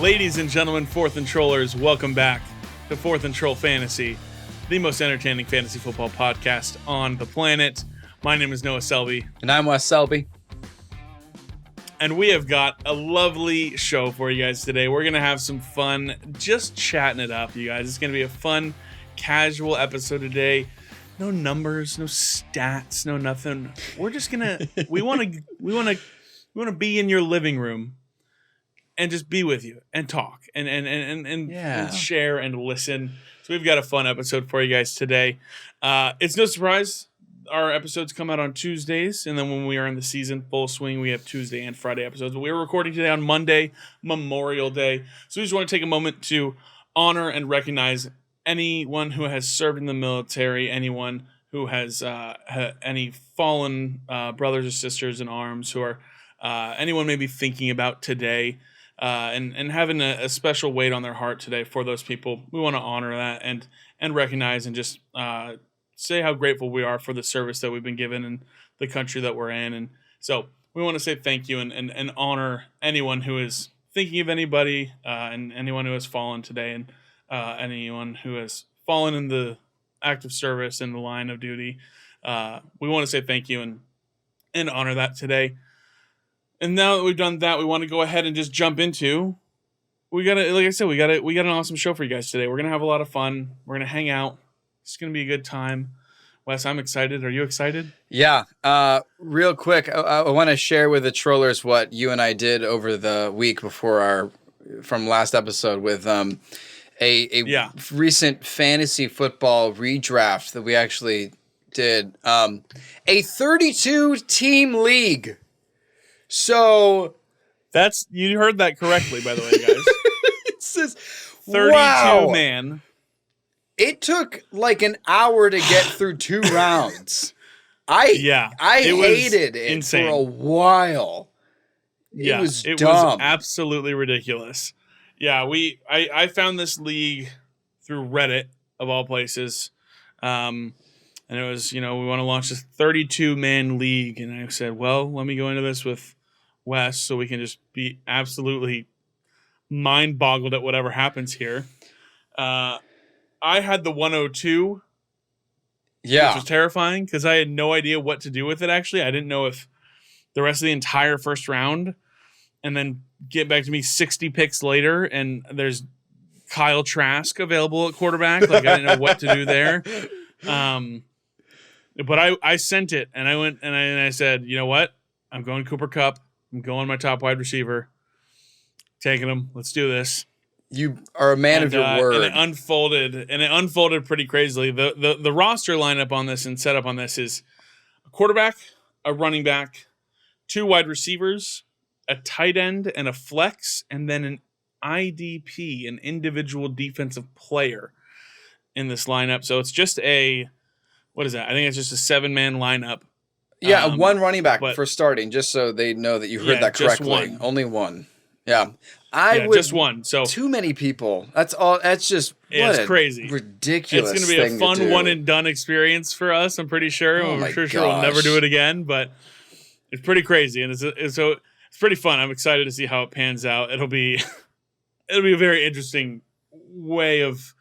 Ladies and gentlemen, Fourth and Trollers, welcome back to Fourth and Troll Fantasy, the most entertaining fantasy football podcast on the planet. My name is Noah Selby. And I'm Wes Selby. And we have got a lovely show for you guys today. We're going to have some fun just chatting it up, you guys. It's going to be a fun, casual episode today. No numbers, no stats, no nothing. We're just going to we want to be in your living room and just be with you and talk and share and listen. So we've got a fun episode for you guys today. It's no surprise our episodes come out on Tuesdays, and then when we are in the season full swing, we have Tuesday and Friday episodes. But we're recording today on Monday, Memorial Day. So we just want to take a moment to honor and recognize anyone who has served in the military, anyone who has any fallen brothers or sisters in arms, who are anyone maybe thinking about today, and having a special weight on their heart today for those people. We want to honor that and recognize and just say how grateful we are for the service that we've been given and the country that we're in. And so we want to say thank you and honor anyone who is thinking of anybody and anyone who has fallen today, and anyone who has fallen in the active service in the line of duty. We want to say thank you and honor that today. And now that we've done that, we want to go ahead and just jump into. We got an awesome show for you guys today. We're gonna have a lot of fun. We're gonna hang out. It's gonna be a good time. Wes, I'm excited. Are you excited? Yeah. Real quick, I want to share with the trollers what you and I did over the week before from last episode with a recent fantasy football redraft that we actually did. A 32-team league. So you heard that correctly, by the way, guys. It says 32 man. It took like an hour to get through 2 rounds. I hated it insane. For a while. It was dumb. Was absolutely ridiculous. Yeah, I found this league through Reddit of all places. And it was, we want to launch this 32-man league. And I said, well, let me go into this with Wes so we can just be absolutely mind-boggled at whatever happens here. I had the 102, which was terrifying because I had no idea what to do with it, actually. I didn't know if the rest of the entire first round and then get back to me 60 picks later and there's Kyle Trask available at quarterback. Like, I didn't know what to do there. But I sent it, and I went and I said, you know what? I'm going Cooper Kupp. I'm going my top wide receiver. Taking him. Let's do this. You are a man of your word. And it unfolded pretty crazily. The roster lineup on this and setup on this is a quarterback, a running back, 2 wide receivers, a tight end, and a flex, and then an IDP, an individual defensive player in this lineup. So it's just what is that? I think it's just a 7-man lineup. Yeah, 1 running back for starting, just so they know that you heard that correctly. Just 1. Only 1. Yeah. Just 1. So too many people. That's all. That's just it's crazy. Ridiculous. It's going to be a fun one and done experience for us. I'm pretty sure. I'm sure we'll never do it again, but it's pretty crazy, and it's pretty fun. I'm excited to see how it pans out. It'll be a very interesting way of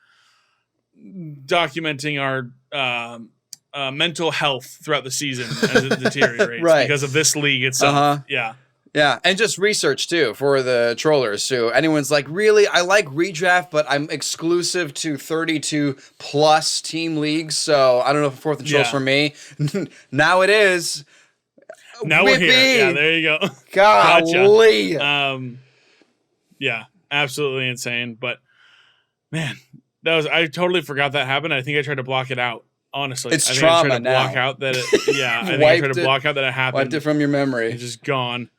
documenting our mental health throughout the season as it deteriorates because of this league itself. Yeah, and just research, too, for the trollers. So anyone's like, really, I like redraft, but I'm exclusive to 32-plus team leagues, so I don't know if Fourth and Trolls for me. Now it is. Now we're here. Yeah, there you go. Golly. Gotcha. Yeah, absolutely insane. But, man, I totally forgot that happened. I think I tried to block it out. Honestly, it's trauma now. I tried to block out that it happened. Wiped it from your memory. It's just gone.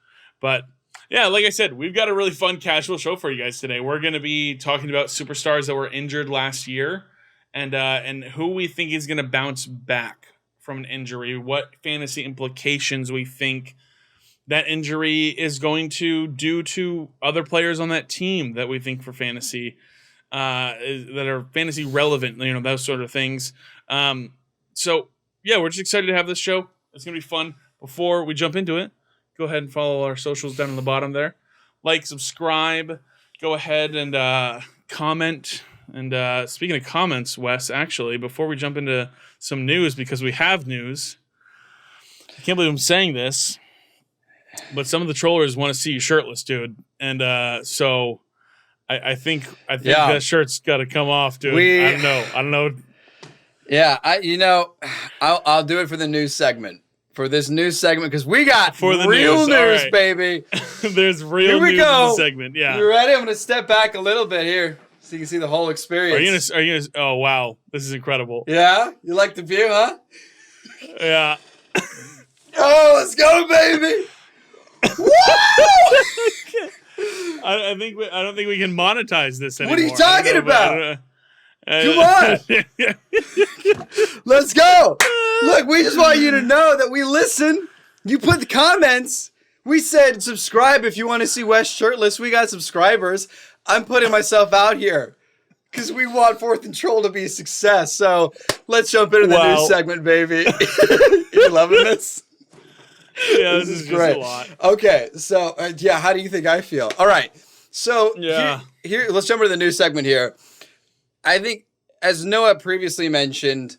But yeah, like I said, we've got a really fun casual show for you guys today. We're going to be talking about superstars that were injured last year and who we think is going to bounce back from an injury, what fantasy implications we think that injury is going to do to other players on that team that we think for fantasy that are fantasy relevant, those sort of things. So yeah, we're just excited to have this show. It's going to be fun. Before we jump into it, go ahead and follow our socials down on the bottom there. Like, subscribe, go ahead and comment. And speaking of comments, Wes, actually, before we jump into some news, because we have news, I can't believe I'm saying this, but some of the trollers want to see you shirtless, dude. And so I think that shirt's got to come off, dude. I don't know. Yeah, I'll do it for the news segment. For this news segment, because we got real news, right. Baby. There's real news in the segment. Yeah. You ready? I'm going to step back a little bit here so you can see the whole experience. Are you gonna? Oh wow, this is incredible. Yeah, you like the view, huh? Yeah. Oh, let's go, baby. Woo! I don't think we can monetize this anymore. What are you talking about? Come on. Let's go. Look, we just want you to know that we listen. You put the comments. We said subscribe if you want to see Wes shirtless. We got subscribers. I'm putting myself out here because we want Fourth and Troll to be a success. So let's jump into the news segment, baby. You loving this? Yeah, this is great. Just a lot. Okay, so how do you think I feel? All right, so here, let's jump into the news segment here. I think, as Noah previously mentioned,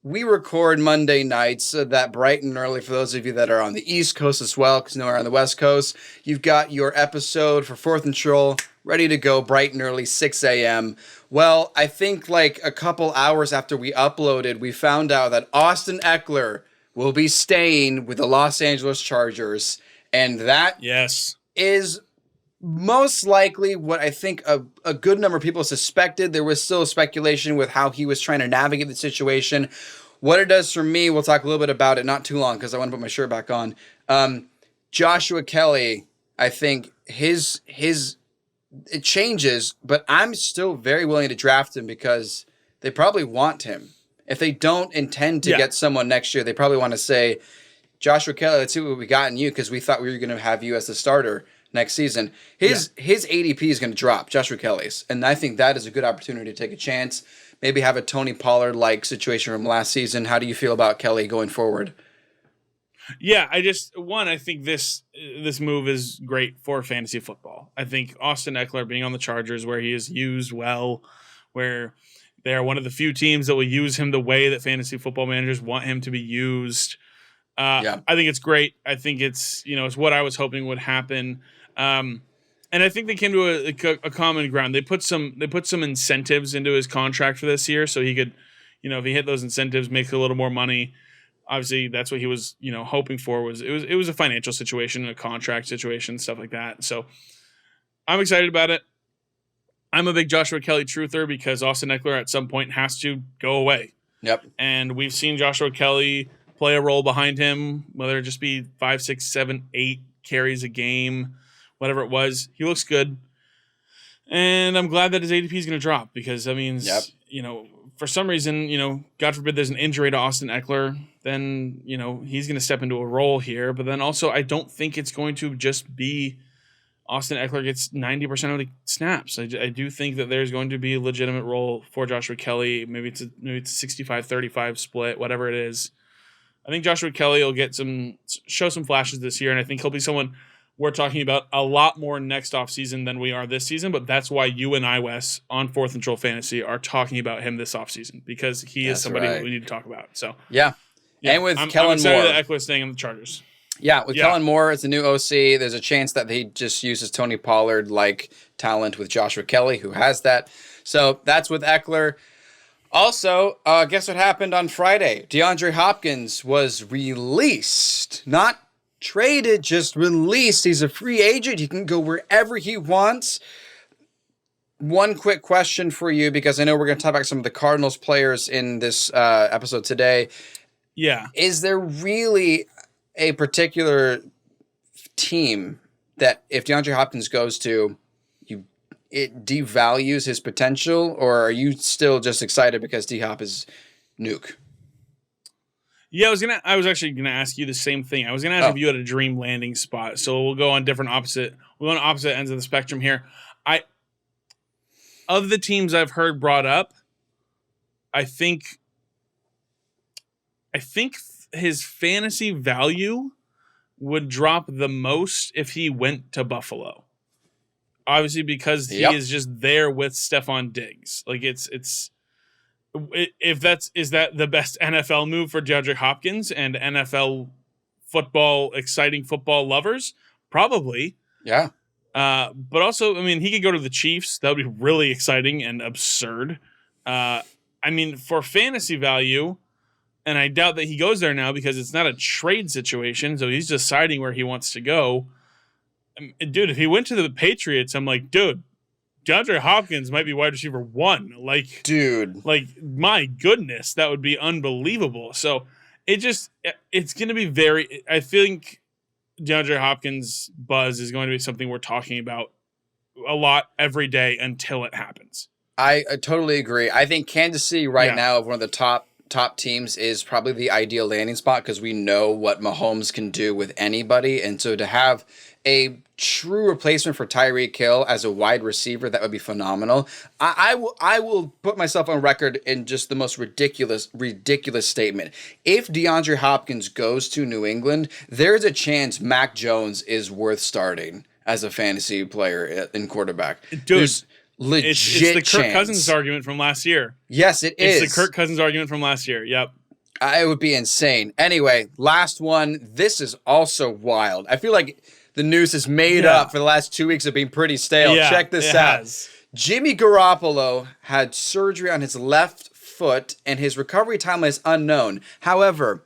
we record Monday nights, so that bright and early for those of you that are on the East Coast as well, because Noah are on the West Coast. You've got your episode for Fourth and Troll ready to go bright and early, 6 a.m. Well, I think like a couple hours after we uploaded, we found out that Austin Ekeler will be staying with the Los Angeles Chargers, and that is most likely what I think a good number of people suspected. There was still speculation with how he was trying to navigate the situation. What it does for me, we'll talk a little bit about it, not too long, because I want to put my shirt back on. Joshua Kelly, I think it changes, but I'm still very willing to draft him because they probably want him. If they don't intend to get someone next year, they probably want to say, Joshua Kelly, let's see what we got in you, because we thought we were going to have you as the starter next season. His ADP is going to drop, Joshua Kelly's, and I think that is a good opportunity to take a chance. Maybe have a Tony Pollard-like situation from last season. How do you feel about Kelly going forward? Yeah, I think this move is great for fantasy football. I think Austin Ekeler being on the Chargers, where he is used well, where they are one of the few teams that will use him the way that fantasy football managers want him to be used. I think it's great. I think it's what I was hoping would happen. And I think they came to a common ground. They put some incentives into his contract for this year, so he could, if he hit those incentives, make a little more money. Obviously, that's what he was, hoping for. It was a financial situation, a contract situation, stuff like that. So I'm excited about it. I'm a big Joshua Kelly truther because Austin Ekeler at some point has to go away. Yep. And we've seen Joshua Kelly play a role behind him, whether it just be 5, 6, 7, 8 carries a game, whatever it was. He looks good. And I'm glad that his ADP is going to drop because that means, for some reason, God forbid there's an injury to Austin Ekeler, then, he's going to step into a role here. But then also, I don't think it's going to just be Austin Ekeler gets 90% of the snaps. I do think that there's going to be a legitimate role for Joshua Kelly. Maybe it's a 65-35 split, whatever it is. I think Joshua Kelly will show some flashes this year, and I think he'll be someone we're talking about a lot more next offseason than we are this season, but that's why you and I, Wes, on Fourth and Troll Fantasy are talking about him this offseason because he is somebody that we need to talk about. So and with Kellen Moore. that Ekeler staying on the Chargers. Yeah, with Kellen Moore as the new OC, there's a chance that he just uses Tony Pollard-like talent with Joshua Kelly, who has that. So that's with Ekeler. Also, guess what happened on Friday? DeAndre Hopkins was released. Not traded, just released. He's a free agent. He can go wherever he wants. One quick question for you, because I know we're going to talk about some of the Cardinals players in this episode today. Yeah. Is there really a particular team that if DeAndre Hopkins goes to, it devalues his potential, or are you still just excited because D-Hop is nuke? Yeah, I was actually gonna ask you the same thing. I was gonna ask if you had a dream landing spot. So we'll go on opposite ends of the spectrum here. Of the teams I've heard brought up, I think his fantasy value would drop the most if he went to Buffalo. obviously because he is just there with Stephon Diggs. Like if is that the best NFL move for DeAndre Hopkins and NFL football, exciting football lovers? Probably. Yeah. But also, I mean, he could go to the Chiefs. That would be really exciting and absurd. I mean, for fantasy value, and I doubt that he goes there now because it's not a trade situation, so he's deciding where he wants to go. Dude, if he went to the Patriots, I'm like, dude, DeAndre Hopkins might be wide receiver 1. Like, dude, like, my goodness, that would be unbelievable. So it's going to be very, I think DeAndre Hopkins buzz is going to be something we're talking about a lot every day until it happens. I totally agree. I think Kansas City now, one of the top teams, is probably the ideal landing spot because we know what Mahomes can do with anybody. And so to have a true replacement for Tyreek Hill as a wide receiver, that would be phenomenal. I will put myself on record in just the most ridiculous statement. If DeAndre Hopkins goes to New England, there's a chance Mac Jones is worth starting as a fantasy player in quarterback. Dude, there's legit it's the Kirk chance. Cousins argument from last year. Yes, it is. It's the Kirk Cousins argument from last year. Yep. It would be insane. Anyway, last one. This is also wild. I feel like the news is made up for the last 2 weeks of being pretty stale. Yeah, check this out. Jimmy Garoppolo had surgery on his left foot, and his recovery timeline is unknown. However,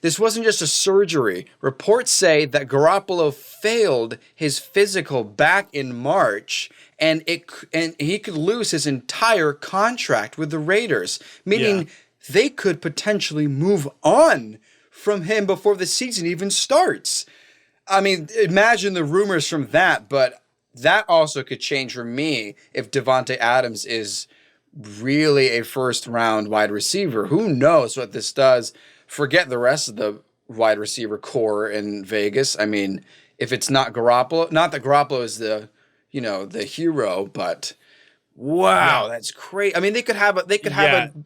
this wasn't just a surgery. Reports say that Garoppolo failed his physical back in March, and he could lose his entire contract with the Raiders, meaning they could potentially move on from him before the season even starts. I mean, imagine the rumors from that, but that also could change for me if Davante Adams is really a first-round wide receiver. Who knows what this does? Forget the rest of the wide receiver core in Vegas. I mean, if it's not Garoppolo, not that Garoppolo is the hero, but wow, that's crazy. I mean, they could have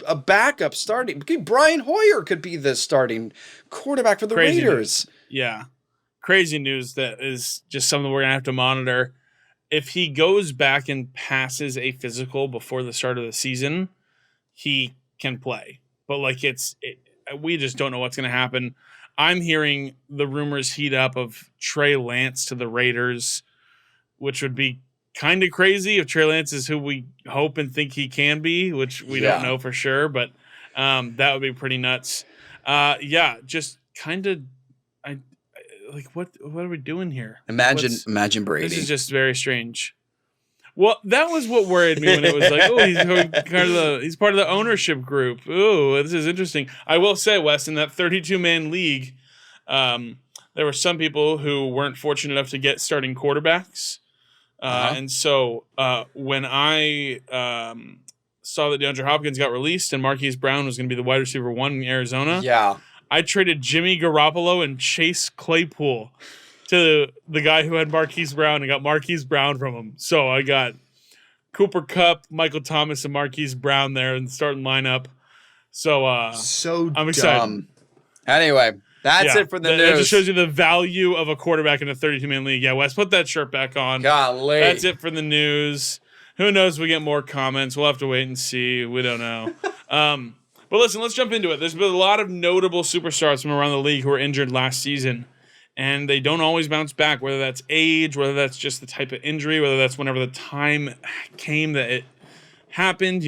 a backup starting. Brian Hoyer could be the starting quarterback for the Raiders. Yeah. Crazy news that is just something we're going to have to monitor. If he goes back and passes a physical before the start of the season, he can play. But we just don't know what's going to happen. I'm hearing the rumors heat up of Trey Lance to the Raiders, which would be kind of crazy if Trey Lance is who we hope and think he can be, which we don't know for sure, but that would be pretty nuts. Just kind of what are we doing here? Imagine Brady. This is just very strange. Well, that was what worried me when it was like, oh, he's part of the ownership group. Ooh, this is interesting. I will say, Wes, in that 32-man league, there were some people who weren't fortunate enough to get starting quarterbacks. And so when I saw that DeAndre Hopkins got released and Marquise Brown was going to be the wide receiver 1 in Arizona, I traded Jimmy Garoppolo and Chase Claypool to the guy who had Marquise Brown and got Marquise Brown from him. So I got Cooper Kupp, Michael Thomas, and Marquise Brown there in the starting lineup. So I'm excited. Anyway, that's it for the news. That just shows you the value of a quarterback in a 32-man league. Yeah, Wes, put that shirt back on. Golly. That's it for the news. Who knows if we get more comments. We'll have to wait and see. We don't know. But listen, let's jump into it. There's been a lot of notable superstars from around the league who were injured last season, and they don't always bounce back, whether that's age, whether that's just the type of injury, whether that's whenever the time came that it happened,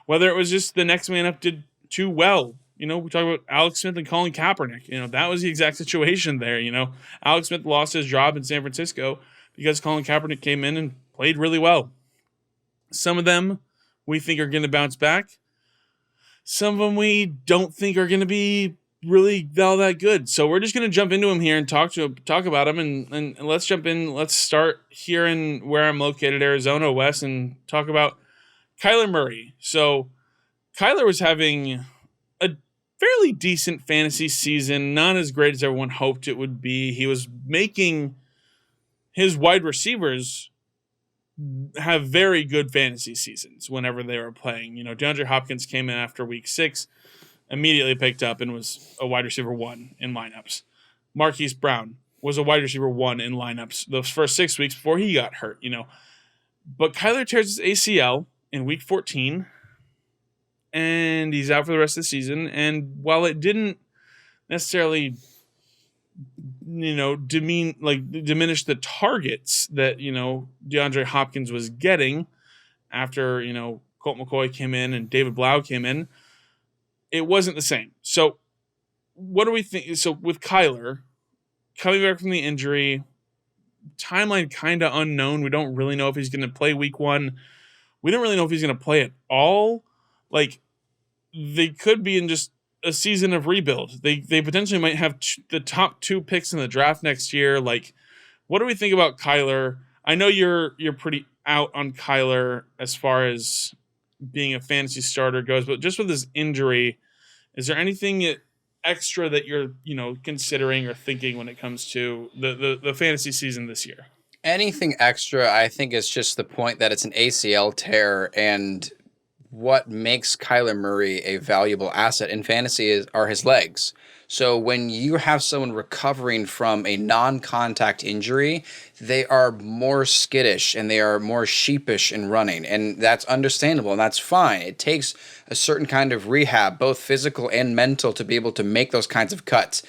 whether it was just the next man up did too well. We talk about Alex Smith and Colin Kaepernick. That was the exact situation there. Alex Smith lost his job in San Francisco because Colin Kaepernick came in and played really well. Some of them we think are going to bounce back. Some of them we don't think are going to be really all that good. So we're just going to jump into them here and talk about them. And let's jump in. Let's start here in where I'm located, Arizona, West, and talk about Kyler Murray. So Kyler was having a fairly decent fantasy season, not as great as everyone hoped it would be. He was making his wide receivers have very good fantasy seasons whenever they were playing. DeAndre Hopkins came in after week 6, immediately picked up and was a wide receiver 1 in lineups. Marquise Brown was a wide receiver 1 in lineups those first 6 weeks before he got hurt. But Kyler tears his ACL in week 14, and he's out for the rest of the season. And while it didn't necessarily, diminish the targets that, DeAndre Hopkins was getting after, Colt McCoy came in and David Blau came in, it wasn't the same. So what do we think? So with Kyler coming back from the injury, timeline kind of unknown. We don't really know if he's going to play week 1. We don't really know if he's going to play at all. Like, they could be in just a season of rebuild. They potentially might have the top 2 picks in the draft next year. Like, what do we think about Kyler? I know you're pretty out on Kyler as far as being a fantasy starter goes, but just with his injury, is there anything extra that you're, considering or thinking when it comes to the fantasy season this year? Anything extra, I think, is just the point that it's an ACL tear, and what makes Kyler Murray a valuable asset in fantasy are his legs. So when you have someone recovering from a non-contact injury, they are more skittish and they are more sheepish in running. And that's understandable and that's fine. It takes a certain kind of rehab, both physical and mental, to be able to make those kinds of cuts.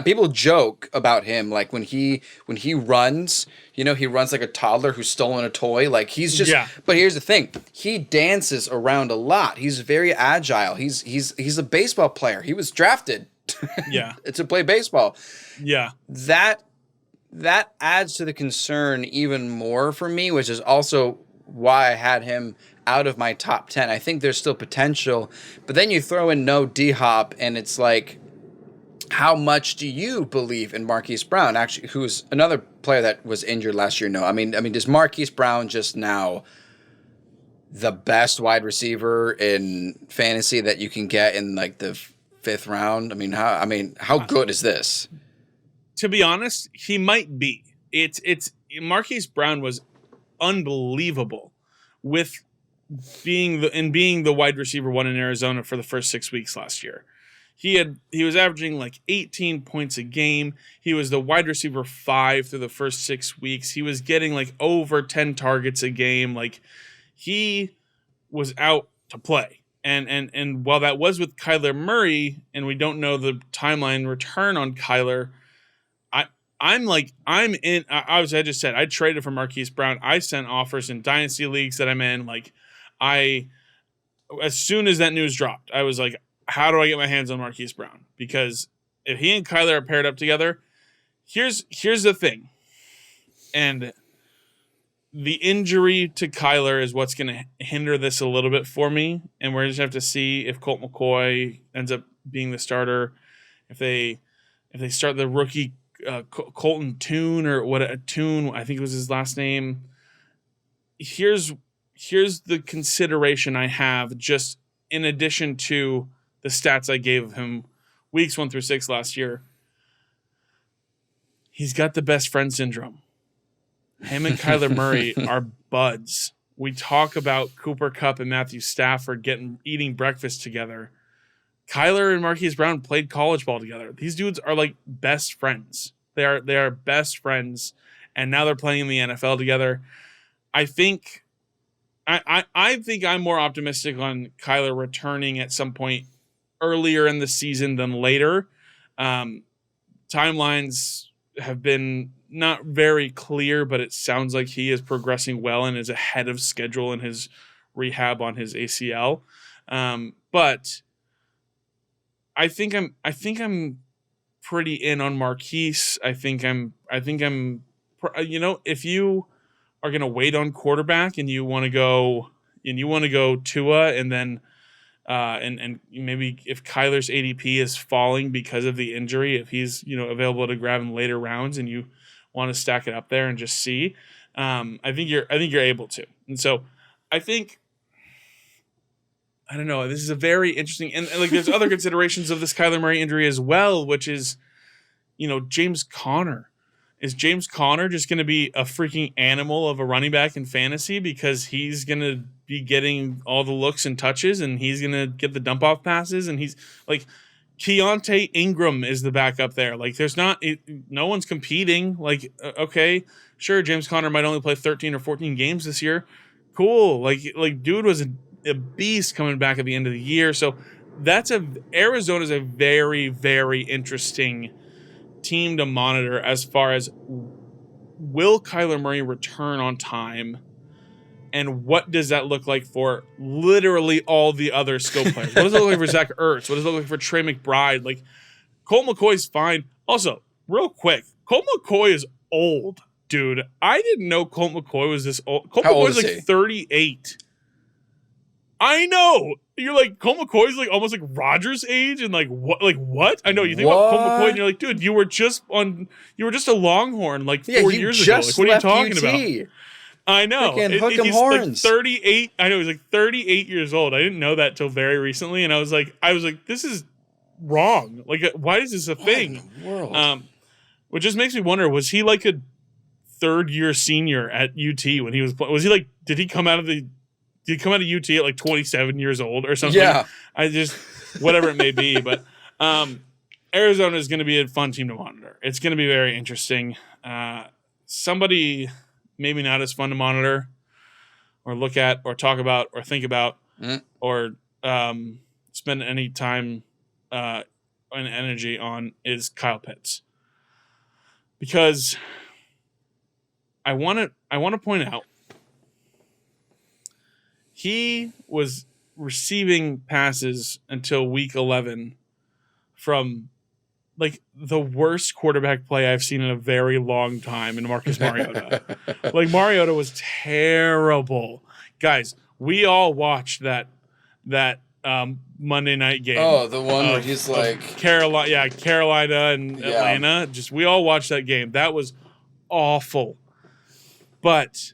People joke about him, like when he runs, he runs like a toddler who's stolen a toy. Like he's just. Yeah. But here's the thing: he dances around a lot. He's very agile. He's a baseball player. He was drafted. Yeah. To play baseball. Yeah. That adds to the concern even more for me, which is also why I had him out of my top 10. I think there's still potential, but then you throw in no D-Hop, and it's like, how much do you believe in Marquise Brown, actually, who's another player that was injured last year? No, I mean, does Marquise Brown just now the best wide receiver in fantasy that you can get in like the 5th round? How good is this? To be honest, he might be. It's Marquise Brown was unbelievable with being the wide receiver 1 in Arizona for the first 6 weeks last year. He was averaging like 18 points a game. He was the wide receiver 5 through the first 6 weeks. He was getting like over 10 targets a game. Like, he was out to play. And while that was with Kyler Murray, and we don't know the timeline return on Kyler, I just said I traded for Marquise Brown. I sent offers in dynasty leagues that I'm in. Like, as soon as that news dropped, I was like, how do I get my hands on Marquise Brown? Because if he and Kyler are paired up together, here's the thing. And the injury to Kyler is what's going to hinder this a little bit for me. And we're just going to have to see if Colt McCoy ends up being the starter. If they start the rookie Colton Tune, or what Tune, I think was his last name. Here's the consideration I have, just in addition to the stats I gave him weeks 1 through 6 last year. He's got the best friend syndrome. Him and Kyler Murray are buds. We talk about Cooper Kupp and Matthew Stafford eating breakfast together. Kyler and Marquise Brown played college ball together. These dudes are like best friends. They are best friends, and now they're playing in the NFL together. I think I'm more optimistic on Kyler returning at some point earlier in the season than later. Timelines have been not very clear, but it sounds like he is progressing well and is ahead of schedule in his rehab on his ACL. But I think I'm pretty in on Marquise. If you are going to wait on quarterback and you want to go Tua, and then and maybe if Kyler's ADP is falling because of the injury, if he's available to grab in later rounds and you want to stack it up there and just see, I think you're able to. And so I think, I don't know, this is a very interesting, and like there's other considerations of this Kyler Murray injury as well, which is, James Conner. Is James Conner just going to be a freaking animal of a running back in fantasy because he's going to be getting all the looks and touches and he's going to get the dump off passes, and he's like, Keontae Ingram is the backup there. Like, no one's competing. Like, okay, Sure, James Conner might only play 13 or 14 games this year. Cool. Like dude was a beast coming back at the end of the year. So Arizona's a very, very interesting team to monitor as far as will Kyler Murray return on time, and what does that look like for literally all the other skill players? What does it look like for Zach Ertz? What does it look like for Trey McBride? Like, Colt McCoy's fine. Also, real quick, Colt McCoy is old, dude. I didn't know Colt McCoy was this old. Colt McCoy's like 38. I know. You're like, Colt McCoy's like almost like Rodgers' age, and like what? Like what? I know you think about Colt McCoy, and you're like, dude, you were just a Longhorn like 4 years ago. Like, what are you talking about? I know. He's like 38. I know he's like 38 years old. I didn't know that till very recently, and I was like, this is wrong. Like, why is this a thing? What in the world? Which just makes me wonder: was he like a third-year senior at UT when he was? Was he like? Did he come out of UT at like 27 years old or something? Yeah. Whatever it may be, but Arizona is going to be a fun team to monitor. It's going to be very interesting. Somebody maybe not as fun to monitor or look at or talk about or think about or spend any time and energy on is Kyle Pitts. Because I want to point out he was receiving passes until week 11 from like the worst quarterback play I've seen in a very long time in Marcus Mariota. Like, Mariota was terrible. Guys, we all watched that Monday night game. Oh, the one where he's like Carolina and Atlanta. We all watched that game. That was awful. But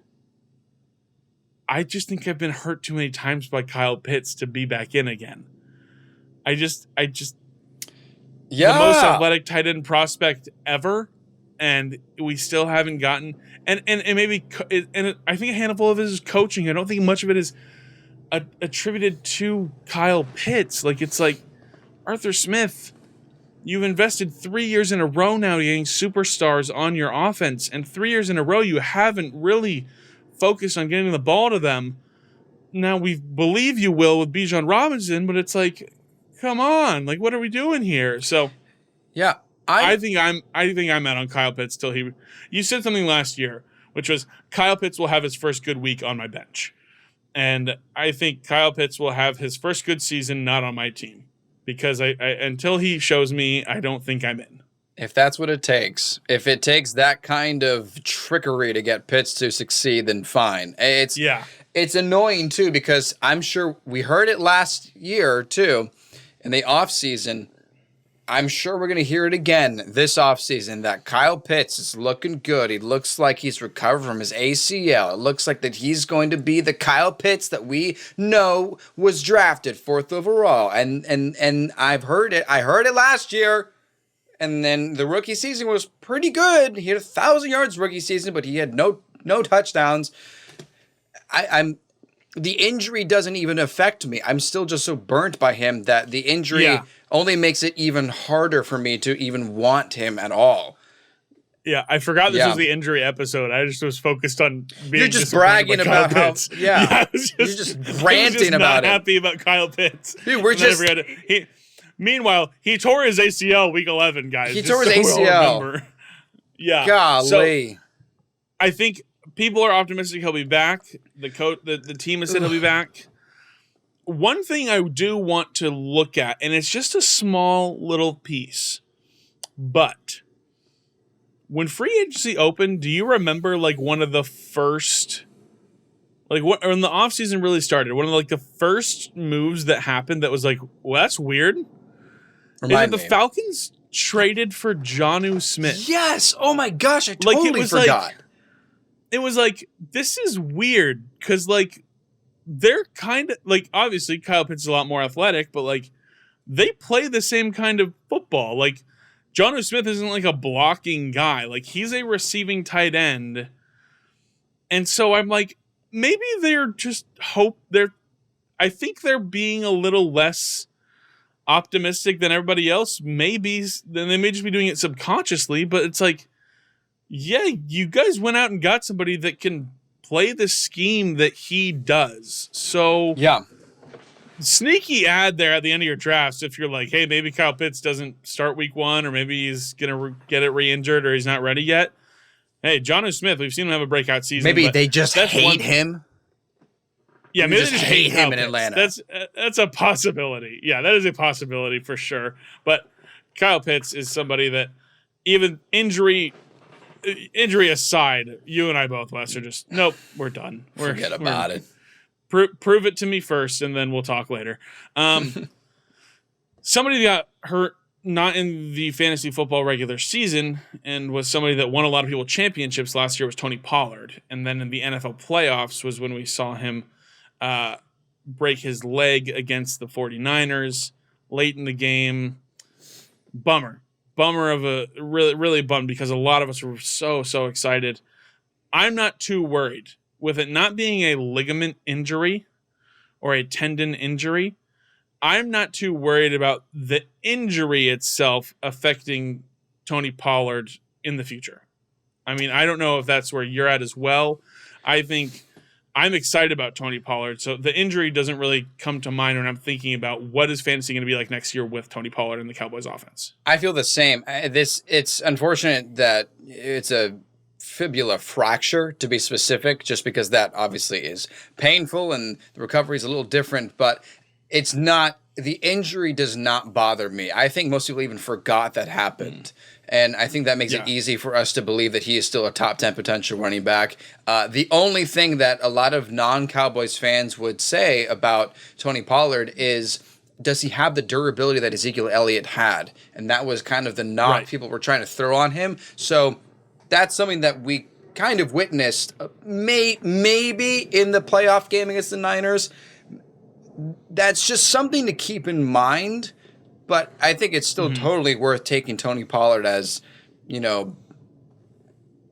I just think I've been hurt too many times by Kyle Pitts to be back in again. The most athletic tight end prospect ever, and we still haven't gotten. And maybe I think a handful of it is coaching. I don't think much of it is attributed to Kyle Pitts. Like, it's like, Arthur Smith, you've invested 3 years in a row now getting superstars on your offense, and 3 years in a row you haven't really focused on getting the ball to them. Now we believe you will with Bijan Robinson, but it's like, come on, like, what are we doing here? So, yeah, I think I'm out on Kyle Pitts till you said something last year, which was Kyle Pitts will have his first good week on my bench, and I think Kyle Pitts will have his first good season not on my team, because I until he shows me, I don't think I'm in. If that's what it takes, if it takes that kind of trickery to get Pitts to succeed, then fine. It's annoying too, because I'm sure we heard it last year too in the offseason. I'm sure we're going to hear it again this offseason that Kyle Pitts is looking good. He looks like he's recovered from his ACL. It looks like that he's going to be the Kyle Pitts that we know was drafted 4th overall. And I've heard it. I heard it last year. And then the rookie season was pretty good. He had 1,000 yards rookie season, but he had no touchdowns. The injury doesn't even affect me. I'm still just so burnt by him that the injury only makes it even harder for me to even want him at all. Yeah, I forgot this was the injury episode. I just was focused on being. You're just bragging about how. You're just ranting about it. Happy about Kyle Pitts. Dude, we're just. Meanwhile, he tore his ACL week 11, guys. He tore his ACL. Yeah. Golly. So, I think people are optimistic he'll be back. The team has said he'll be back. One thing I do want to look at, and it's just a small little piece, but when free agency opened, do you remember like one of the first, like when the offseason really started, one of like the first moves that happened that was like, well, that's weird? The Falcons traded for Jonnu Smith. Yes. Oh my gosh, I totally forgot. It was like, this is weird, because like they're kind of like, obviously Kyle Pitts is a lot more athletic, but like they play the same kind of football. Like, Jonnu Smith isn't like a blocking guy. Like, he's a receiving tight end. And so I'm like, maybe they're just I think they're being a little less optimistic than everybody else. Maybe then they may just be doing it subconsciously, but it's like, yeah, you guys went out and got somebody that can play the scheme that he does. So yeah, sneaky ad there at the end of your drafts. If you're like, hey, maybe Kyle Pitts doesn't start week 1, or maybe he's gonna get it re-injured, or he's not ready yet. Hey, Jonnu Smith, we've seen him have a breakout season. Maybe they just hate him. Yeah, maybe they just hate him in Atlanta. That's a possibility. Yeah, that is a possibility for sure. But Kyle Pitts is somebody that, even injury aside, you and I both, Wes, are just, nope, we're done. Forget about it. Prove it to me first, and then we'll talk later. Somebody got hurt not in the fantasy football regular season, and was somebody that won a lot of people championships last year, was Tony Pollard. And then in the NFL playoffs was when we saw him break his leg against the 49ers late in the game. Bummer of a really bummed, because a lot of us were so excited. I'm not too worried with it not being a ligament injury or a tendon injury. I'm not too worried about the injury itself affecting Tony Pollard in the future. I mean, I don't know if that's where you're at as well. I think I'm excited about Tony Pollard. So the injury doesn't really come to mind when I'm thinking about what is fantasy going to be like next year with Tony Pollard and the Cowboys offense. I feel the same. It's unfortunate that it's a fibula fracture, to be specific, just because that obviously is painful and the recovery is a little different, but it's not, the injury does not bother me. I think most people even forgot that happened. And I think that makes it easy for us to believe that he is still a top 10 potential running back. The only thing that a lot of non-Cowboys fans would say about Tony Pollard is, does he have the durability that Ezekiel Elliott had? And that was kind of the knock people were trying to throw on him. So that's something that we kind of witnessed maybe in the playoff game against the Niners. That's just something to keep in mind. But I think it's still totally worth taking Tony Pollard as, I don't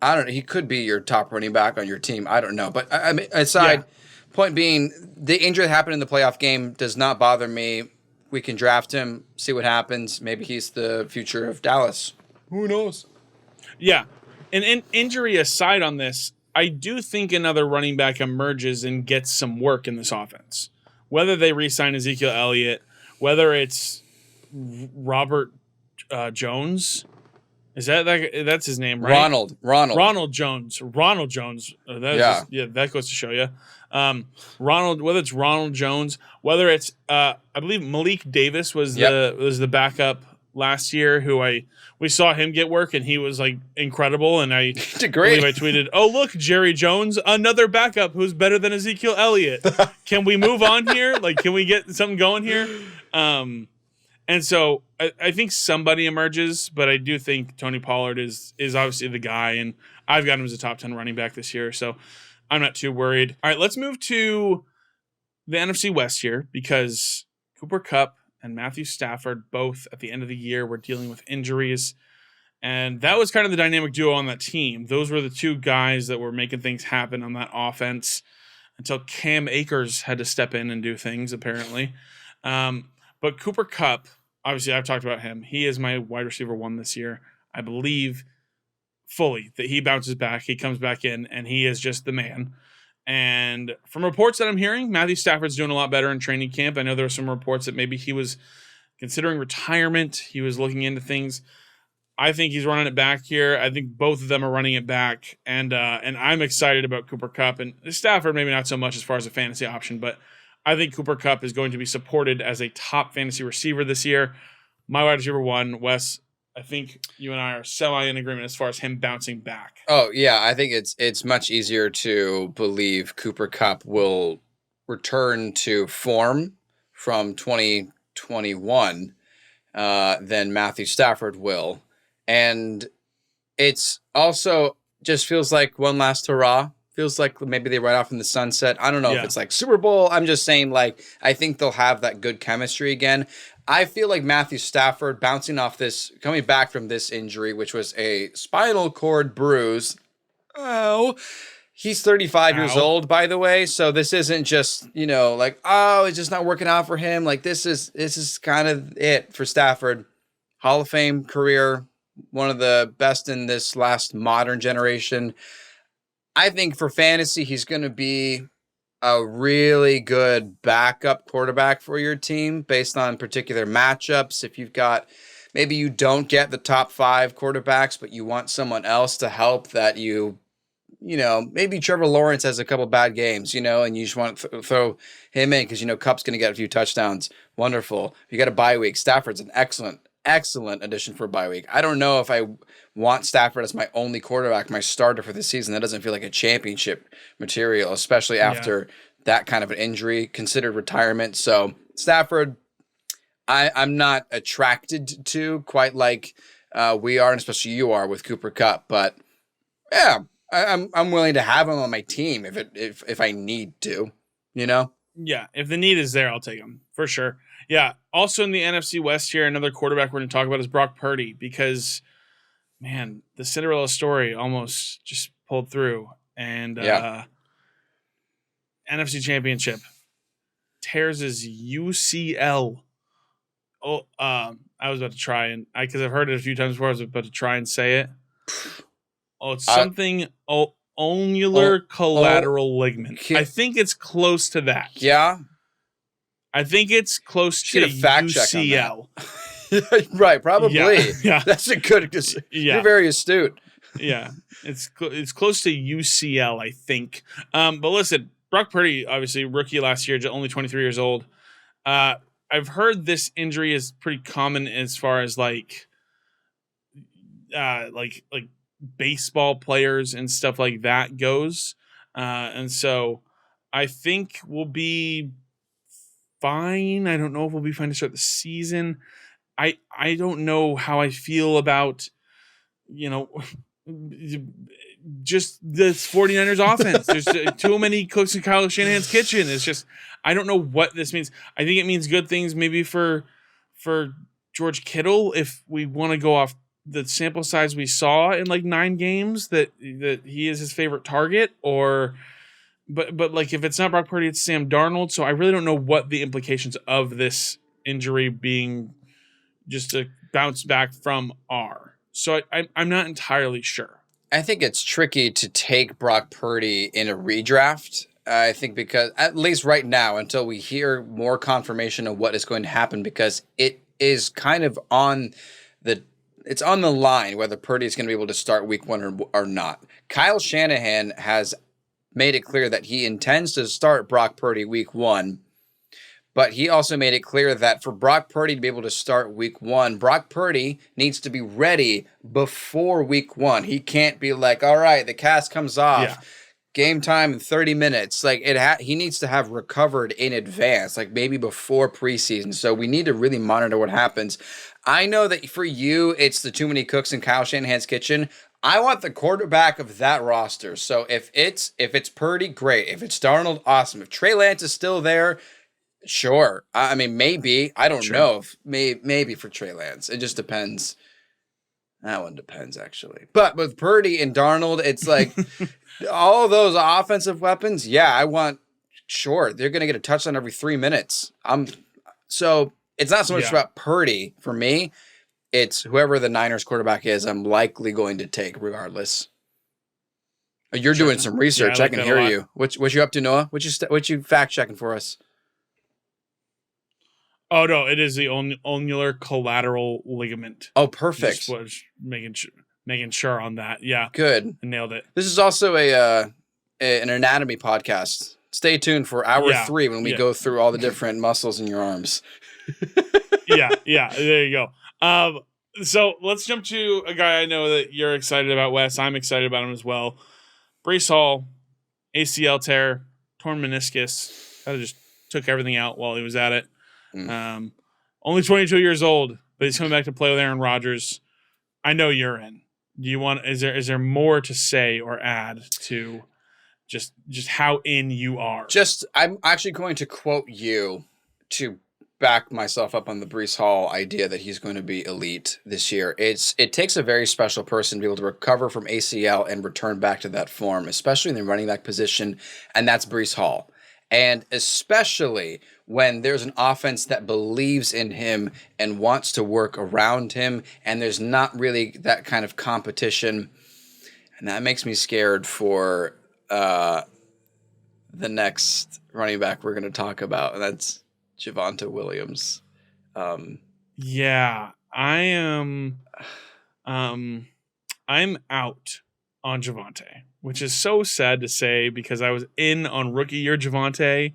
know, he could be your top running back on your team. I don't know. But I mean, point being, the injury that happened in the playoff game does not bother me. We can draft him, see what happens. Maybe he's the future of Dallas. Who knows? Yeah. And injury aside on this, I do think another running back emerges and gets some work in this offense. Whether they re-sign Ezekiel Elliott, whether it's Robert Jones, that's his name, right? Ronald Jones. That goes to show you. Whether it's Ronald Jones, whether it's I believe Malik Davis was the backup last year, who we saw him get work, and he was like incredible. And I believe I tweeted, "Oh look, Jerry Jones, another backup who's better than Ezekiel Elliott. Can we move on here? Like, can we get something going here?" And so I think somebody emerges, but I do think Tony Pollard is obviously the guy, and I've got him as a top 10 running back this year, so I'm not too worried. All right, let's move to the NFC West here, because Cooper Kupp and Matthew Stafford both at the end of the year were dealing with injuries, and that was kind of the dynamic duo on that team. Those were the two guys that were making things happen on that offense until Cam Akers had to step in and do things, apparently. But Cooper Kupp, obviously I've talked about him. He is my wide receiver 1 this year. I believe fully that he bounces back. He comes back in, and he is just the man. And from reports that I'm hearing, Matthew Stafford's doing a lot better in training camp. I know there were some reports that maybe he was considering retirement. He was looking into things. I think he's running it back here. I think both of them are running it back. And I'm excited about Cooper Kupp. And Stafford, maybe not so much as far as a fantasy option, but I think Cooper Kupp is going to be supported as a top fantasy receiver this year. My wide receiver 1, Wes, I think you and I are semi in agreement as far as him bouncing back. Oh, yeah. I think it's much easier to believe Cooper Kupp will return to form from 2021 than Matthew Stafford will. And it's also just feels like one last hurrah. Feels like maybe they ride off in the sunset. I don't know if it's like Super Bowl. I'm just saying, like, I think they'll have that good chemistry again. I feel like Matthew Stafford bouncing off this, coming back from this injury, which was a spinal cord bruise. Oh, he's 35 years old, by the way. So this isn't just, like, it's just not working out for him. Like, this is kind of it for Stafford. Hall of Fame career, one of the best in this last modern generation. I think for fantasy, he's going to be a really good backup quarterback for your team based on particular matchups. If you've got, maybe you don't get the top 5 quarterbacks, but you want someone else to help that maybe Trevor Lawrence has a couple bad games, and you just want to throw him in because, Kupp's going to get a few touchdowns. Wonderful. You got a bye week. Stafford's an excellent addition for a bye week. I don't know if I want Stafford as my only quarterback, my starter for the season. That doesn't feel like a championship material, especially after that kind of an injury, considered retirement. So Stafford, I'm not attracted to quite like we are, and especially you are with Cooper Kupp. But yeah, I'm willing to have him on my team if I need to, Yeah, if the need is there, I'll take him for sure. Yeah. Also in the NFC West here, another quarterback we're going to talk about is Brock Purdy because, man, the Cinderella story almost just pulled through. And NFC Championship tears his UCL. Oh, I was about to try because I've heard it a few times before. I was about to try and say it. Oh, it's something ulnar collateral ligament. I think it's close to that. Yeah. I think it's close to UCL. Right, probably. Yeah. That's a good. You're very astute. Yeah, it's close to UCL, I think. But listen, Brock Purdy, obviously rookie last year, only 23 years old. I've heard this injury is pretty common as far as like baseball players and stuff like that goes, and so I think we'll be fine. I don't know if we'll be fine to start the season. I don't know how I feel about, just this 49ers offense. There's too many cooks in Kyle Shanahan's kitchen. It's just, I don't know what this means. I think it means good things maybe for George Kittle if we want to go off the sample size we saw in like 9 games that he is his favorite target, but like if it's not Brock Purdy, it's Sam Darnold. So I really don't know what the implications of this injury being just a bounce back from are. So I'm not entirely sure. I think it's tricky to take Brock Purdy in a redraft. I think because at least right now, until we hear more confirmation of what is going to happen, because it is kind of on the line whether Purdy is going to be able to start week 1 or not. Kyle Shanahan has made it clear that he intends to start Brock Purdy week 1, but he also made it clear that for Brock Purdy to be able to start week 1, Brock Purdy needs to be ready before week 1. He can't be like, all right, the cast comes off, game time in 30 minutes. Like he needs to have recovered in advance, like maybe before preseason. So we need to really monitor what happens. I know that for you, it's the too many cooks in Kyle Shanahan's kitchen. I want the quarterback of that roster. So if it's Purdy, great. If it's Darnold, awesome. If Trey Lance is still there, sure. I mean, maybe. I don't know. If maybe for Trey Lance. It just depends. That one depends, actually. But with Purdy and Darnold, it's like all those offensive weapons. Yeah, I want. Sure, they're going to get a touchdown every 3 minutes. So it's not so much about Purdy for me. It's whoever the Niners quarterback is, I'm likely going to take regardless. You're doing some research. I can hear you. What you up to, Noah? What you fact checking for us? Oh no, it is the ulnar collateral ligament. Oh, perfect. Just was making sure on that. Yeah, good. I nailed it. This is also an anatomy podcast. Stay tuned for hour 3 when we go through all the different muscles in your arms. yeah. There you go. So let's jump to a guy I know that you're excited about, Wes. I'm excited about him as well. Breece Hall, ACL tear, torn meniscus. Kind of just took everything out while he was at it. Only 22 years old, but he's coming back to play with Aaron Rodgers. I know you're in. Do you want? Is there more to say or add to just how in you are? I'm actually going to quote you to back myself up on the Breece Hall idea that he's going to be elite this year. It takes a very special person to be able to recover from ACL and return back to that form, especially in the running back position, and that's Breece Hall. And especially when there's an offense that believes in him and wants to work around him, and there's not really that kind of competition. And that makes me scared for the next running back we're going to talk about, and that's Javonte Williams. Yeah, I am. I'm out on Javonte, which is so sad to say because I was in on rookie year Javonte,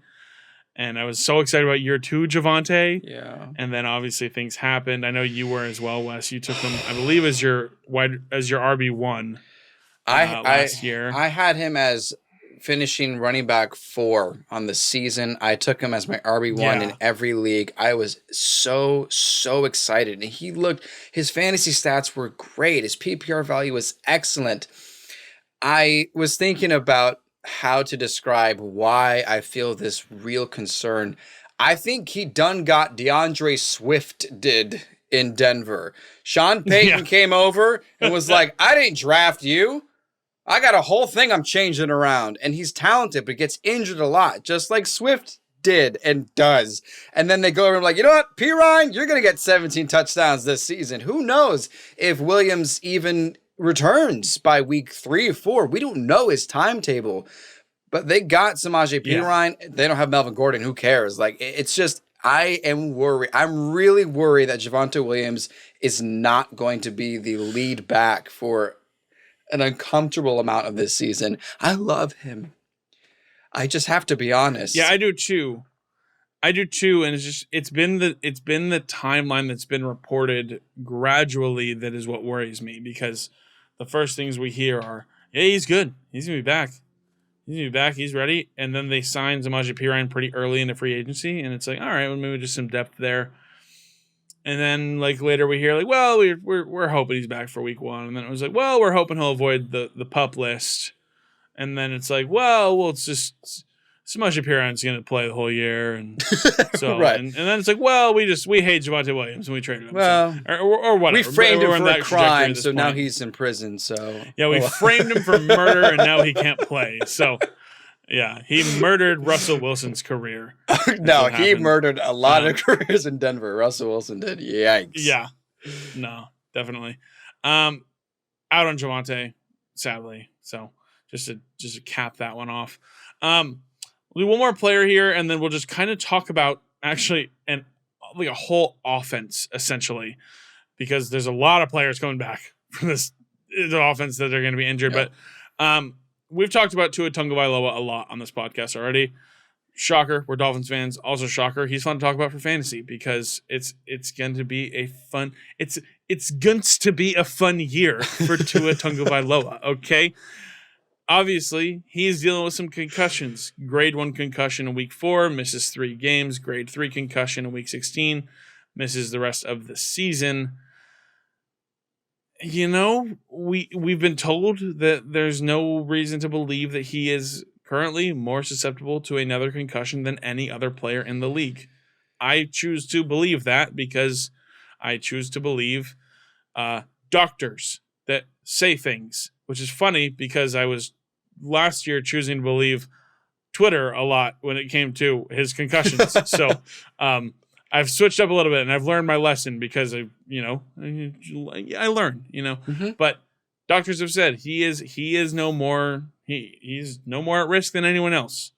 and I was so excited about year 2 Javonte. Yeah. And then obviously things happened. I know you were as well, Wes. You took him, I believe, as your RB1 last year. I had him as finishing running back 4 on the season. I took him as my RB1 in every league. I was so excited. And his fantasy stats were great. His PPR value was excellent. I was thinking about how to describe why I feel this real concern. I think he done got DeAndre Swift did in Denver. Sean Payton came over and was like, I didn't draft you. I got a whole thing I'm changing around. And he's talented, but gets injured a lot, just like Swift did and does. And then they go over and like, you know what, Perine, you're going to get 17 touchdowns this season. Who knows if Williams even returns by week 3 or 4. We don't know his timetable, but they got Samaje Perine. They don't have Melvin Gordon. Who cares? Like, it's just, I am worried. I'm really worried that Javonte Williams is not going to be the lead back for an uncomfortable amount of this season. I love him. I just have to be honest. Yeah, I do too. And it's been the timeline that's been reported gradually that is what worries me, because the first things we hear are, yeah, he's good. He's going to be back. He's going to be back. He's ready. And then they signed Samaje Perine pretty early into free agency. And it's like, all right, well, maybe just some depth there. And then like later we hear like, well, we're hoping he's back for week 1. And then it was like, well, we're hoping he'll avoid the pup list. And then it's like, well, it's just Samaje Perine's going to play the whole year. And so, right. And then it's like, well, we hate Javonte Williams and we traded him. Well, so, or whatever. We framed him for a crime, so point. now he's in prison. So yeah, we framed him for murder, and now he can't play. So yeah, he murdered Russell Wilson's career. No, he murdered a lot of careers in Denver. Russell Wilson did. Yikes. Yeah, no, definitely. Out on Javonte, sadly. So just to cap that one off. We'll do one more player here, and then we'll just kind of talk about actually like a whole offense essentially, because there's a lot of players coming back from the offense that are going to be injured. Yeah. But we've talked about Tua Tagovailoa a lot on this podcast already. Shocker, we're Dolphins fans. Also shocker, he's fun to talk about for fantasy because it's going to be a fun year for Tua Tagovailoa. Okay. Obviously, he's dealing with some concussions. Grade 1 concussion in week 4, misses 3 games. Grade 3 concussion in week 16, misses the rest of the season. You know, we've been told that there's no reason to believe that he is currently more susceptible to another concussion than any other player in the league. I choose to believe that because I choose to believe doctors that say things, which is funny because I was last year choosing to believe Twitter a lot when it came to his concussions. So I've switched up a little bit and I've learned my lesson because I learn, Mm-hmm. But doctors have said he's no more at risk than anyone else.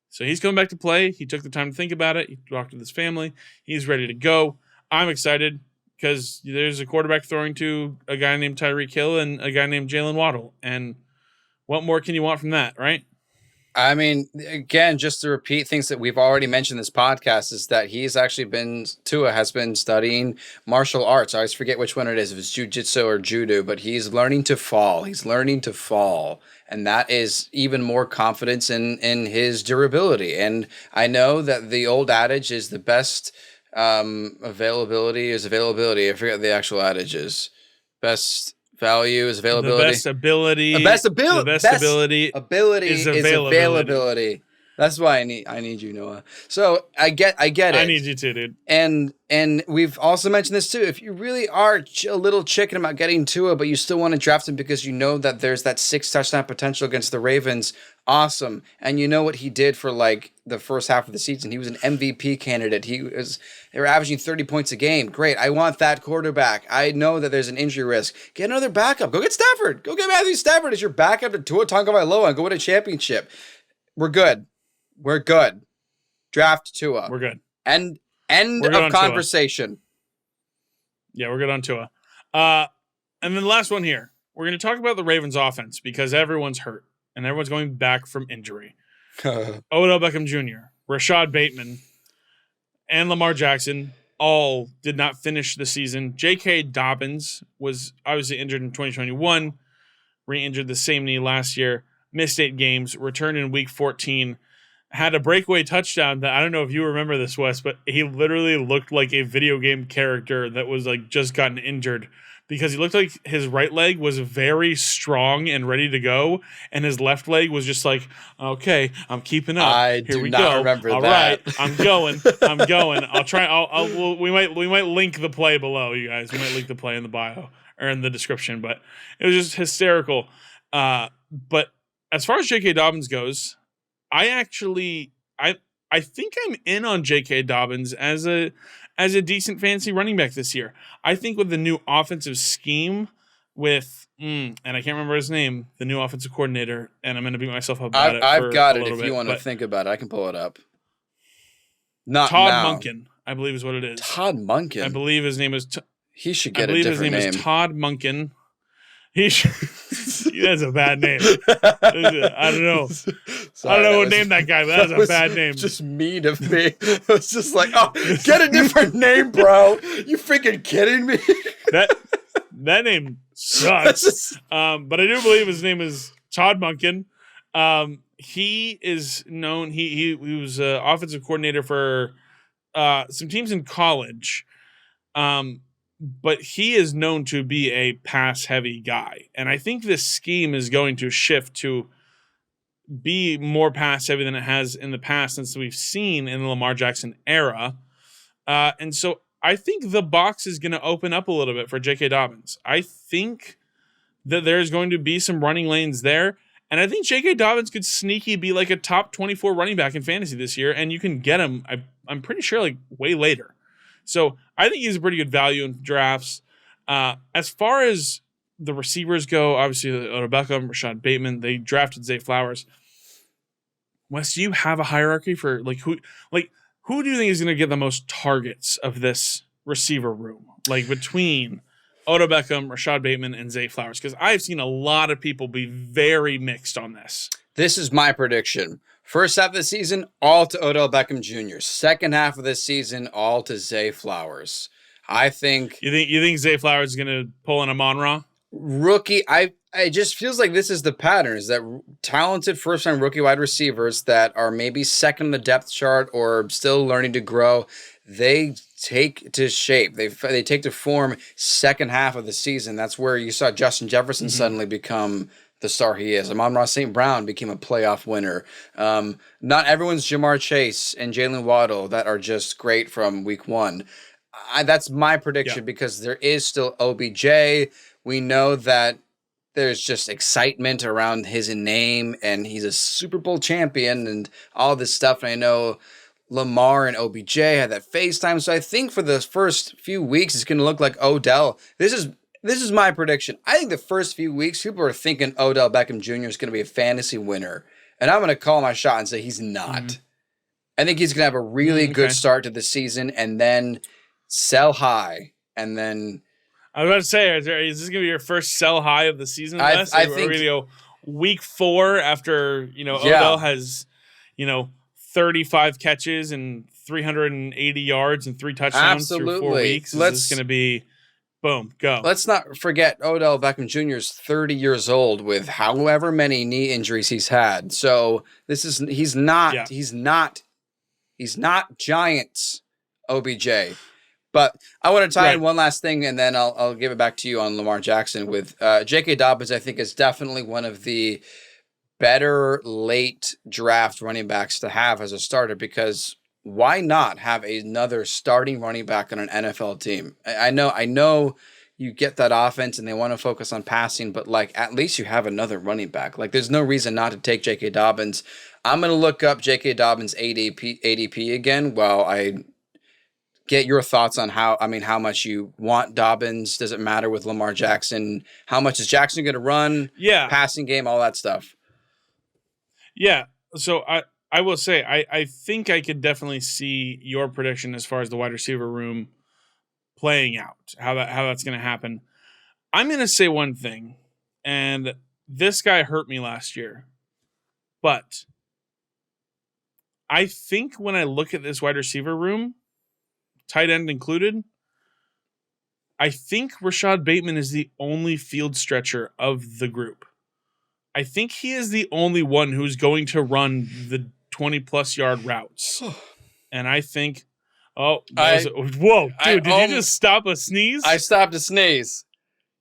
So he's coming back to play. He took the time to think about it. He talked with his family. He's ready to go. I'm excited because there's a quarterback throwing to a guy named Tyreek Hill and a guy named Jalen Waddle. And what more can you want from that, right? I mean, again, just to repeat things that we've already mentioned in this podcast is that Tua has been studying martial arts. I always forget which one it is, if it's jiu-jitsu or judo, but he's learning to fall. And that is even more confidence in his durability. And I know that the old adage is the best availability is availability. I forget the actual adage is. Best value is availability. The best ability. Ability is availability. That's why I need you, Noah. So I get it. I need you too, dude. And we've also mentioned this too. If you really are a little chicken about getting Tua, but you still want to draft him because you know that there's that 6 touchdown potential against the Ravens, awesome. And you know what he did for like the first half of the season. He was an MVP candidate. They were averaging 30 points a game. Great. I want that quarterback. I know that there's an injury risk. Get another backup. Go get Stafford. Go get Matthew Stafford as your backup to Tua Tagovailoa and go win a championship. We're good. We're good. Draft Tua. We're good. End of conversation. Tua. Yeah, we're good on Tua. And then the last one here. We're going to talk about the Ravens offense because everyone's hurt and everyone's going back from injury. Odell Beckham Jr., Rashad Bateman, and Lamar Jackson all did not finish the season. J.K. Dobbins was obviously injured in 2021, re-injured the same knee last year, missed 8 games, returned in week 14, had a breakaway touchdown that I don't know if you remember this, Wes, but he literally looked like a video game character that was like just gotten injured because he looked like his right leg was very strong and ready to go, and his left leg was just like, okay, I'm keeping up. Here we go. Remember All that. right, I'm going. I'll try. We might link the play below, you guys. We might link the play in the bio or in the description, but it was just hysterical. But as far as J.K. Dobbins goes, I think I'm in on J.K. Dobbins as a decent fantasy running back this year. I think with the new offensive scheme with and I can't remember his name, the new offensive coordinator, and I'm going to beat myself up about it. I've got it. If you want to think about it, I can pull it up. Not Todd now. Monken, I believe is what it is. Todd Monken. I believe his name is. He should get a different name. His name is Todd Monken. He should. That's a bad name. I don't know. Sorry, I don't know who named that guy, but that's a bad name. Just mean of me. It was just like, oh, get a different name, bro. You freaking kidding me? That name sucks. But I do believe his name is Todd Monken. He is known. He was offensive coordinator for some teams in college. But he is known to be a pass-heavy guy. And I think this scheme is going to shift to be more pass-heavy than it has in the past since we've seen in the Lamar Jackson era. And so I think the box is going to open up a little bit for J.K. Dobbins. I think that there's going to be some running lanes there. And I think J.K. Dobbins could sneaky be like a top 24 running back in fantasy this year. And you can get him, I'm pretty sure, like way later. So I think he's a pretty good value in drafts. As far as the receivers go, obviously Odell Beckham, Rashad Bateman, they drafted Zay Flowers. Wes, do you have a hierarchy for who do you think is going to get the most targets of this receiver room? Like between Odell Beckham, Rashad Bateman, and Zay Flowers? Because I've seen a lot of people be very mixed on this. This is my prediction. First half of the season, all to Odell Beckham Jr. Second half of the season, all to Zay Flowers. I think. You think Zay Flowers is going to pull in Amon-Ra? Rookie, it just feels like this is the pattern, is that talented first-time rookie wide receivers that are maybe second in the depth chart or still learning to grow, they take to shape. They take to form second half of the season. That's where you saw Justin Jefferson suddenly become the star he is. Amon-Ra St. Brown became a playoff winner. Not everyone's Jamar Chase and Jalen Waddle that are just great from week one. That's my prediction because there is still OBJ. We know that there's just excitement around his name and he's a Super Bowl champion and all this stuff. And I know Lamar and OBJ had that FaceTime. So I think for the first few weeks, it's going to look like Odell. This is my prediction. I think the first few weeks, people are thinking Odell Beckham Jr. is going to be a fantasy winner. And I'm going to call my shot and say he's not. Mm-hmm. I think he's going to have a really good start to the season and then sell high. And then I was about to say, is this going to be your first sell high of the season? I think we're going to go week 4 after, Odell has, 35 catches and 380 yards and 3 touchdowns through 4 weeks. Is this going to be boom, go? Let's not forget Odell Beckham Jr. is 30 years old with however many knee injuries he's had. So he's not Giants OBJ. But I want to tie in one last thing, and then I'll give it back to you on Lamar Jackson. With J.K. Dobbins, I think is definitely one of the better late draft running backs to have as a starter, because why not have another starting running back on an NFL team? I know you get that offense and they want to focus on passing, but like at least you have another running back. Like there's no reason not to take J.K. Dobbins. I'm going to look up J.K. Dobbins ADP again while I get your thoughts on how much you want Dobbins. Does it matter with Lamar Jackson? How much is Jackson going to run? Yeah. Passing game, all that stuff. Yeah. So I will say, I think I could definitely see your prediction as far as the wide receiver room playing out, how that's going to happen. I'm going to say one thing, and this guy hurt me last year, but I think when I look at this wide receiver room, tight end included, I think Rashad Bateman is the only field stretcher of the group. I think he is the only one who's going to run the 20-plus yard routes. And I think, whoa, dude, did you just stop a sneeze? I stopped a sneeze.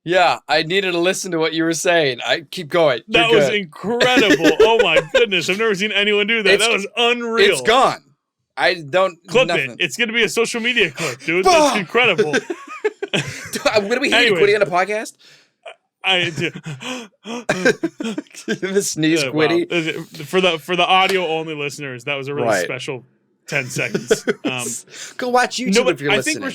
Yeah, I needed to listen to what you were saying. I keep going. That was incredible. Oh my goodness. I've never seen anyone do that. That was unreal. It's gone. I don't clip nothing. It. It's going to be a social media clip, dude. That's incredible. I'm going to be hitting Quiddy on a podcast. I do. The sneeze Quiddy. Wow. For the audio only listeners, that was a really special 10 seconds. Go watch YouTube if you're listening.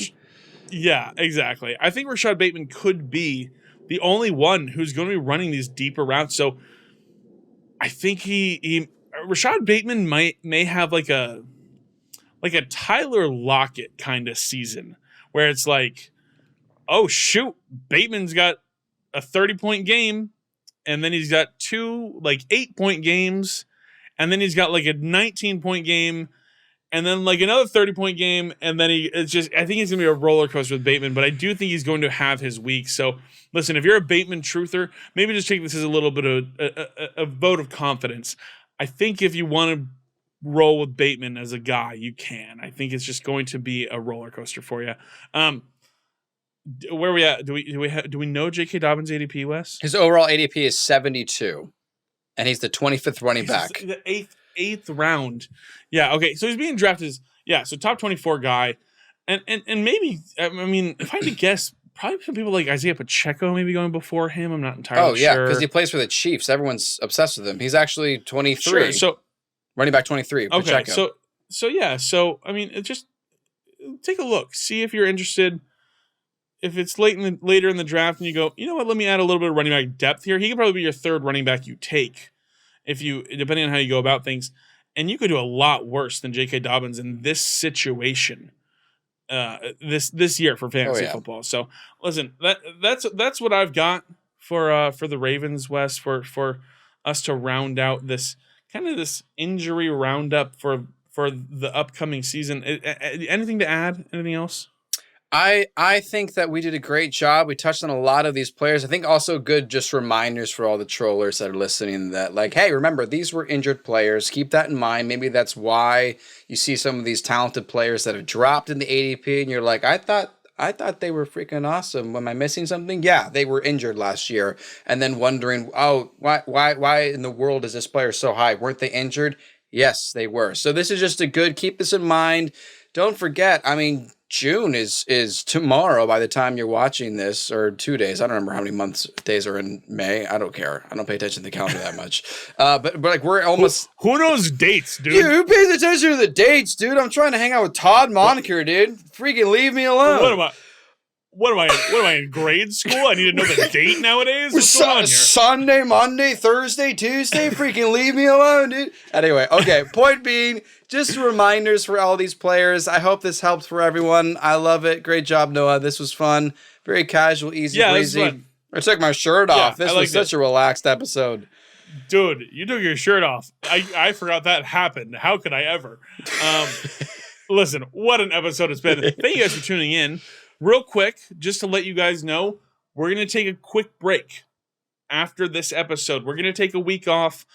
Yeah, exactly. I think Rashad Bateman could be the only one who's going to be running these deeper routes. So I think Rashad Bateman may have like a Tyler Lockett kind of season where it's like, oh shoot, Bateman's got a 30-point game, and then he's got 2 like 8-point games, and then he's got like a 19-point game, and then like another 30-point game, and then I think he's gonna be a roller coaster with Bateman, but I do think he's going to have his week. So listen, if you're a Bateman truther, maybe just take this as a little bit of a vote of confidence. I think if you want to roll with Bateman as a guy, you can. I think it's just going to be a roller coaster for you. Where are we at? Do we know J.K. Dobbins ADP, Wes? His overall ADP is 72, and he's the 25th running back. The eighth round. Yeah. Okay. So he's being drafted as so top 24 guy, and maybe if I had to guess, probably some people like Isaiah Pacheco maybe going before him. I'm not entirely sure. Oh yeah, because he plays for the Chiefs. Everyone's obsessed with him. He's actually 23. Sure. So running back 23. Pacheco. Okay. So it just take a look, see if you're interested. If it's later in the draft and you go, you know what, let me add a little bit of running back depth here. He could probably be your third running back you take, depending on how you go about things. And you could do a lot worse than J.K. Dobbins in this situation, this year for fantasy football. So listen, that's what I've got for the Ravens, Wes, for us to round out this kind of this injury roundup for the upcoming season. Anything to add? Anything else? I think that we did a great job. We touched on a lot of these players. I think also good just reminders for all the trollers that are listening that like, hey, remember, these were injured players. Keep that in mind. Maybe that's why you see some of these talented players that have dropped in the ADP and you're like, I thought they were freaking awesome. Am I missing something? Yeah, they were injured last year. And then wondering, oh, why in the world is this player so high? Weren't they injured? Yes, they were. So this is just keep this in mind. Don't forget, June is tomorrow by the time you're watching this, or 2 days. I don't remember how many days are in May. I don't care. I don't pay attention to the calendar that much. But like we're almost... Who knows dates, dude? Dude, who pays attention to the dates, dude? I'm trying to hang out with Todd Moniker, dude. Freaking leave me alone. What am I in grade school? I need to know the date nowadays? What's going on here? Sunday, Monday, Thursday, Tuesday. Freaking leave me alone, dude. Anyway, okay. Point being, just reminders for all these players. I hope this helped for everyone. I love it. Great job, Noah. This was fun. Very casual, easy, breezy. I took my shirt off. This was such a relaxed episode. Dude, you took your shirt off. I forgot that happened. How could I ever? Listen, what an episode it's been. Thank you guys for tuning in. Real quick, just to let you guys know, we're going to take a quick break after this episode. We're going to take a week off.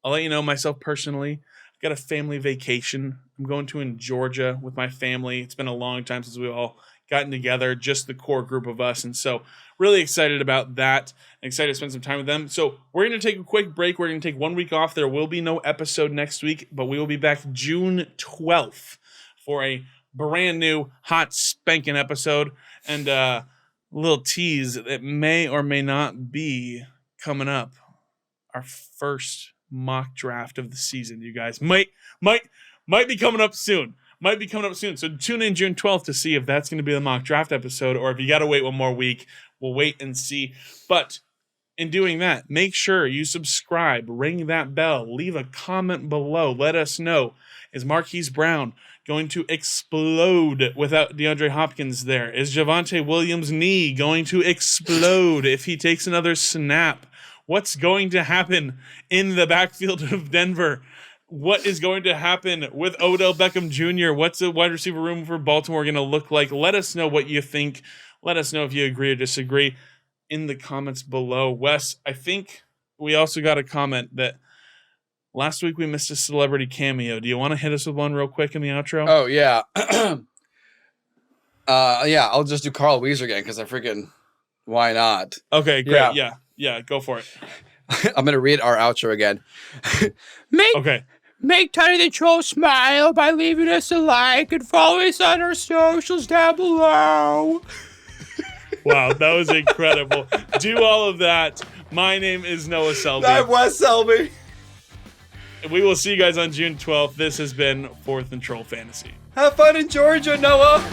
I'll let you know myself personally. I've got a family vacation. I'm going to in Georgia with my family. It's been a long time since we all gotten together, just the core group of us. And so really excited about that. Excited to spend some time with them. So we're going to take a quick break. We're going to take 1 week off. There will be no episode next week, but we will be back June 12th for a brand new hot spanking episode. And a little tease that may or may not be coming up. Our first mock draft of the season, you guys. Might be coming up soon. So tune in June 12th to see if that's going to be the mock draft episode, or if you got to wait one more week, we'll wait and see. But in doing that, make sure you subscribe, ring that bell, leave a comment below. Let us know, is Marquise Brown going to explode without DeAndre Hopkins there? Is Javonte Williams' knee going to explode if he takes another snap? What's going to happen in the backfield of Denver? What is going to happen with Odell Beckham Jr.? What's the wide receiver room for Baltimore going to look like? Let us know what you think. Let us know if you agree or disagree in the comments below. Wes, I think we also got a comment that last week we missed a celebrity cameo. Do you want to hit us with one real quick in the outro? Oh, yeah. Yeah, I'll just do Carl Weezer again because why not? Okay, great. Yeah, go for it. I'm going to read our outro again. Make Tiny the Troll smile by leaving us a like and follow us on our socials down below. Wow, that was incredible. Do all of that. My name is Noah Selby. I'm Wes Selby. We will see you guys on June 12th. This has been 4th and Troll Fantasy. Have fun in Georgia, Noah.